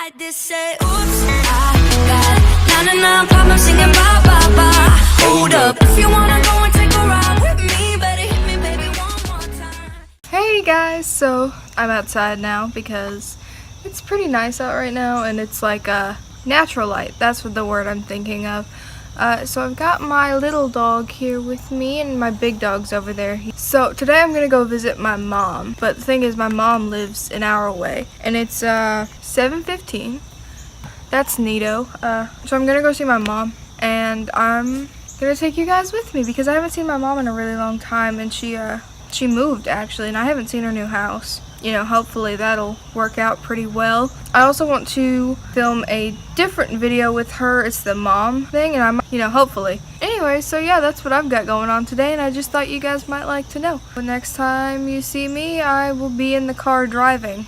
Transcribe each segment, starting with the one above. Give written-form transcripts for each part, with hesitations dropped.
I just say, oops, I got 99 problems singing bye, bye, bye. Hold up, if you wanna go and take a ride with me, better hit me, baby, one more time. Hey guys, so I'm outside now because it's pretty nice out right now, and it's like a natural light. That's what the word I'm thinking of. So I've got my little dog here with me, and my big dog's over there. So today I'm gonna go visit my mom, but the thing is my mom lives an hour away, and it's 7:15. That's neato. So I'm gonna go see my mom, and I'm gonna take you guys with me because I haven't seen my mom in a really long time, and she moved actually, and I haven't seen her new house. You know, hopefully that'll work out pretty well. I also want to film a different video with her. It's the mom thing, and I'm, you know, hopefully. Anyway, so yeah, that's what I've got going on today, and I just thought you guys might like to know. The next time you see me, I will be in the car driving.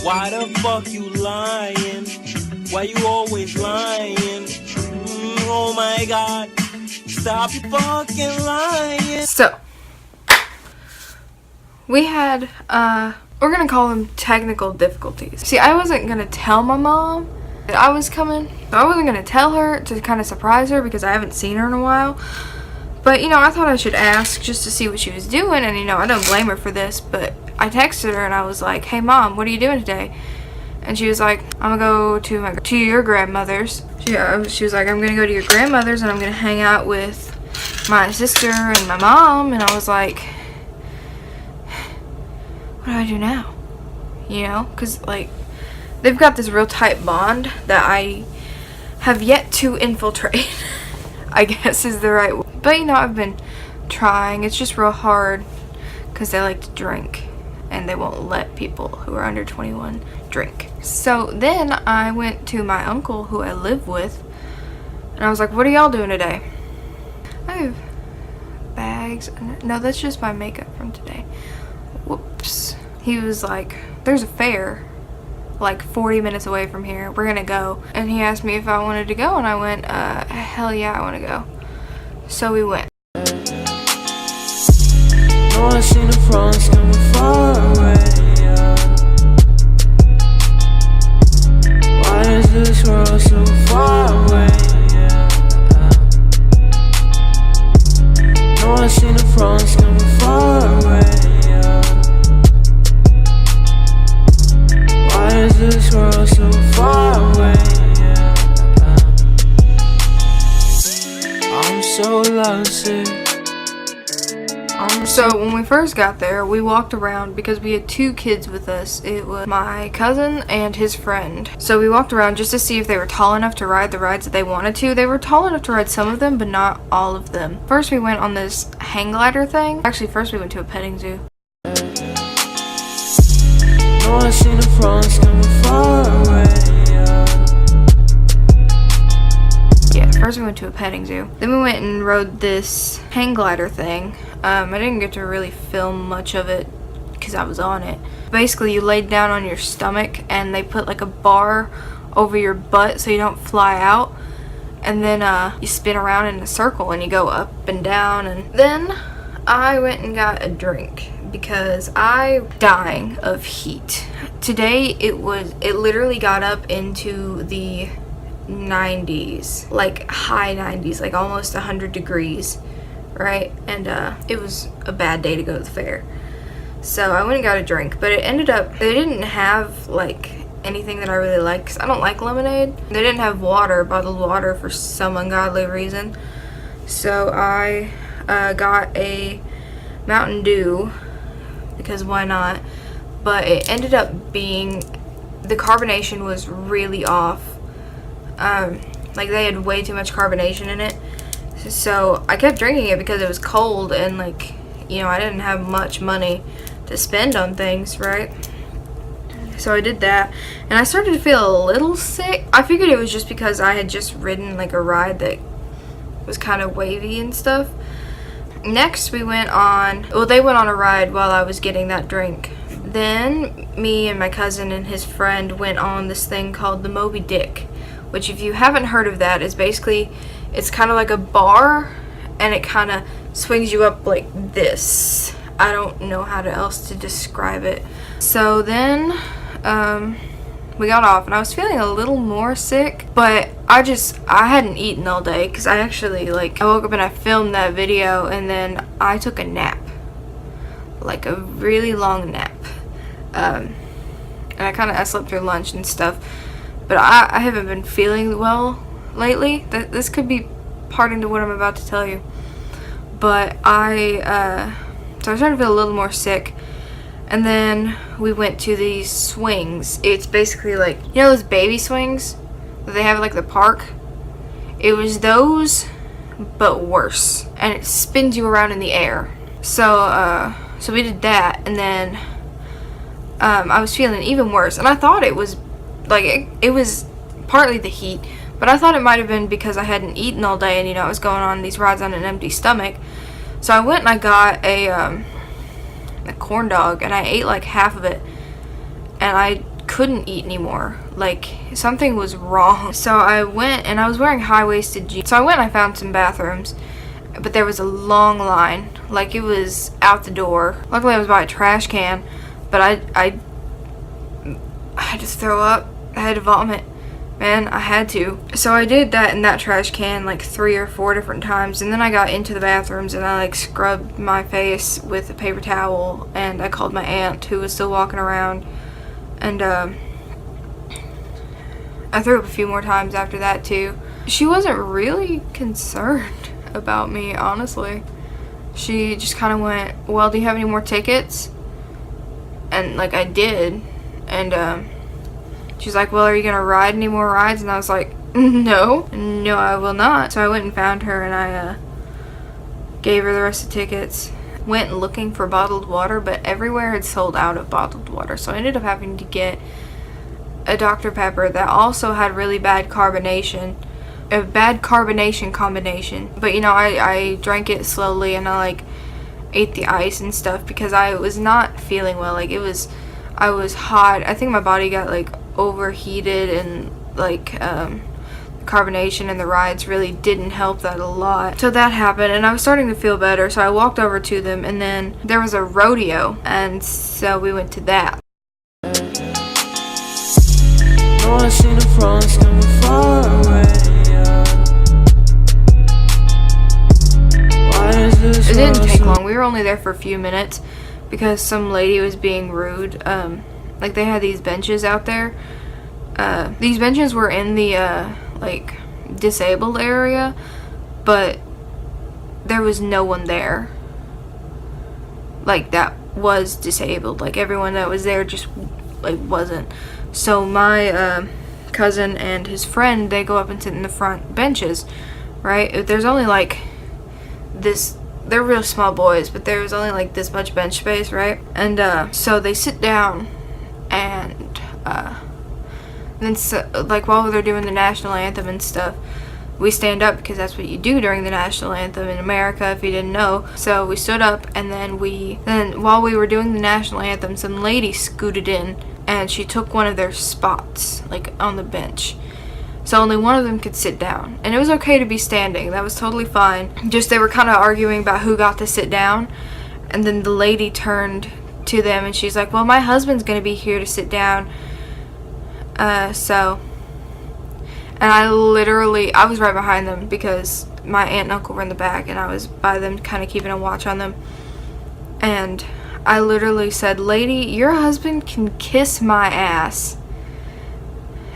Why the fuck you lying? Why you always lying? Oh my god, stop you fucking lying. So we had, we're gonna call them technical difficulties. See, I wasn't gonna tell my mom that I was coming. So I wasn't gonna tell her to kind of surprise her because I haven't seen her in a while. But, you know, I thought I should ask just to see what she was doing, and, you know, I don't blame her for this, but I texted her and I was like, hey mom, what are you doing today? And she was like, I'm gonna go to your grandmother's. She was like, I'm gonna go to your grandmother's and I'm gonna hang out with my sister and my mom. And I was like, what do I do now? You know, because like they've got this real tight bond that I have yet to infiltrate. I guess is the right word. But you know, I've been trying. It's just real hard because they like to drink and they won't let people who are under 21 drink. So then I went to my uncle who I live with, and I was like, what are y'all doing today? I have bags. No, that's just my makeup from today. Whoops. He was like, there's a fair like 40 minutes away from here. We're gonna go. And he asked me if I wanted to go, and I went, hell yeah, I want to go. So we went. No, I seen the frogs coming far away, yeah. Why is this world so far away, yeah. No, I seen the frogs coming far away, yeah. Why is this world so far away, yeah. I'm so lovesick. So when we first got there, we walked around because we had two kids with us. It was my cousin and his friend. So we walked around just to see if they were tall enough to ride the rides that they wanted to. They were tall enough to ride some of them, but not all of them. First we went on this hang glider thing. Actually, first we went to a petting zoo. No, I seen the frogs coming far away, yeah. First we went to a petting zoo. Then we went and rode this hang glider thing. I didn't get to really film much of it because I was on it. Basically, you laid down on your stomach and they put like a bar over your butt so you don't fly out. And then you spin around in a circle and you go up and down. And then I went and got a drink because I'm dying of heat. Today it literally got up into the 90s, like high 90s, like almost 100 degrees, right? And it was a bad day to go to the fair. So I went and got a drink, but it ended up, they didn't have like anything that I really like because I don't like lemonade. They didn't have water, bottled water, for some ungodly reason. So I got a Mountain Dew because why not? But it ended up being, the carbonation was really off. Like they had way too much carbonation in it. So I kept drinking it because it was cold, and like, you know, I didn't have much money to spend on things, right? So I did that, and I started to feel a little sick. I figured it was just because I had just ridden like a ride that was kind of wavy and stuff. Next we went on, well, they went on a ride while I was getting that drink. Then me and my cousin and his friend went on this thing called the Moby Dick, which if you haven't heard of that, is basically, it's kind of like a bar and it kind of swings you up like this. I don't know how else to describe it. So then we got off and I was feeling a little more sick, but I hadn't eaten all day because I actually, like, I woke up and I filmed that video and then I took a nap, like a really long nap. And I slept through lunch and stuff, but I haven't been feeling well lately. This could be part into what I'm about to tell you, but so I was starting to feel a little more sick. And then we went to these swings. It's basically like, you know those baby swings that they have at like the park? It was those, but worse. And it spins you around in the air. So we did that, and then I was feeling even worse. And I thought it was like, it was partly the heat, but I thought it might have been because I hadn't eaten all day and, you know, I was going on these rides on an empty stomach. So I went and I got a corn dog, and I ate like half of it, and I couldn't eat anymore. Like, something was wrong. So I went, and I was wearing high-waisted jeans. So I went and I found some bathrooms, but there was a long line. Like, it was out the door. Luckily I was by a trash can, but I had to throw up. I had to vomit. Man, I had to. So I did that in that trash can like 3 or 4 different times, and then I got into the bathrooms and I like scrubbed my face with a paper towel, and I called my aunt who was still walking around, and I threw up a few more times after that too. She wasn't really concerned about me, honestly. She just kind of went, well, do you have any more tickets? And like I did, and she's like, well, are you gonna ride any more rides? And I was like, no, I will not. So I went and found her, and I gave her the rest of the tickets. Went looking for bottled water, but everywhere had sold out of bottled water. So I ended up having to get a Dr. Pepper that also had really bad carbonation. A bad carbonation combination. But, you know, I drank it slowly, and I like ate the ice and stuff because I was not feeling well. Like, I was hot. I think my body got like overheated, and like carbonation and the rides really didn't help that a lot. So that happened, and I was starting to feel better, so I walked over to them, and then there was a rodeo, and so we went to that. No one seen the front's coming far away. It didn't take long. We were only there for a few minutes because some lady was being rude. Like, they had these benches out there. These benches were in the like disabled area, but there was no one there like that was disabled. Like, everyone that was there just like wasn't. So my cousin and his friend, they go up and sit in the front benches, right? There's only like this, they're real small boys, but there was only like this much bench space, right? And so they sit down, and then so, like, while they're doing the national anthem and stuff, we stand up because that's what you do during the national anthem in America, if you didn't know. So we stood up, and then while we were doing the national anthem, some lady scooted in, and she took one of their spots, like, on the bench. So only one of them could sit down, and it was okay to be standing. That was totally fine. Just they were kind of arguing about who got to sit down, and then the lady turned to them, and she's like, well, my husband's gonna be here to sit down. And I was right behind them because my aunt and uncle were in the back, and I was by them kind of keeping a watch on them. And I literally said, lady, your husband can kiss my ass.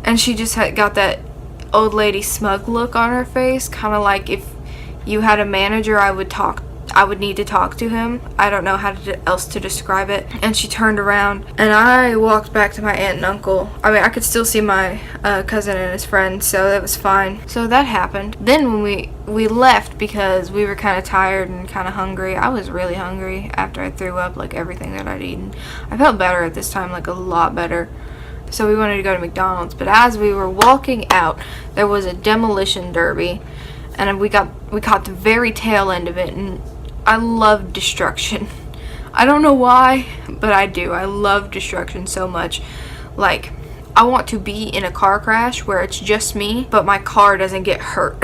And she just got that old lady smug look on her face, kind of like, if you had a manager, I would need to talk to him. I don't know how else to describe it. And she turned around, and I walked back to my aunt and uncle. I mean, I could still see my cousin and his friend, so that was fine. So that happened. Then when we left, because we were kind of tired and kind of hungry. I was really hungry after I threw up like everything that I'd eaten. I felt better at this time, like a lot better. So we wanted to go to McDonald's, but as we were walking out, there was a demolition derby, and we caught the very tail end of it, and I love destruction. I don't know why, but I do. I love destruction so much. Like, I want to be in a car crash where it's just me, but my car doesn't get hurt.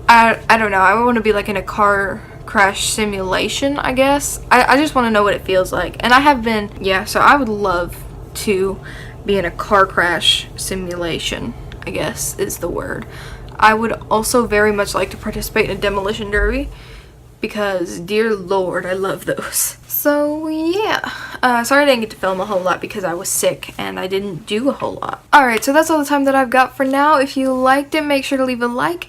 I don't know. I want to be like in a car crash simulation, I guess. I just want to know what it feels like. And I have been, yeah, so I would love to be in a car crash simulation, I guess is the word. I would also very much like to participate in a demolition derby because, dear lord, I love those. So yeah, sorry I didn't get to film a whole lot because I was sick and I didn't do a whole lot. Alright, so that's all the time that I've got for now. If you liked it, make sure to leave a like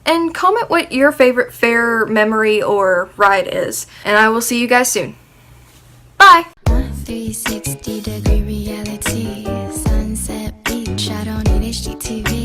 and comment what your favorite fair, memory, or ride is. And I will see you guys soon. Bye! 360-degree reality, sunset beach, I don't need HGTV.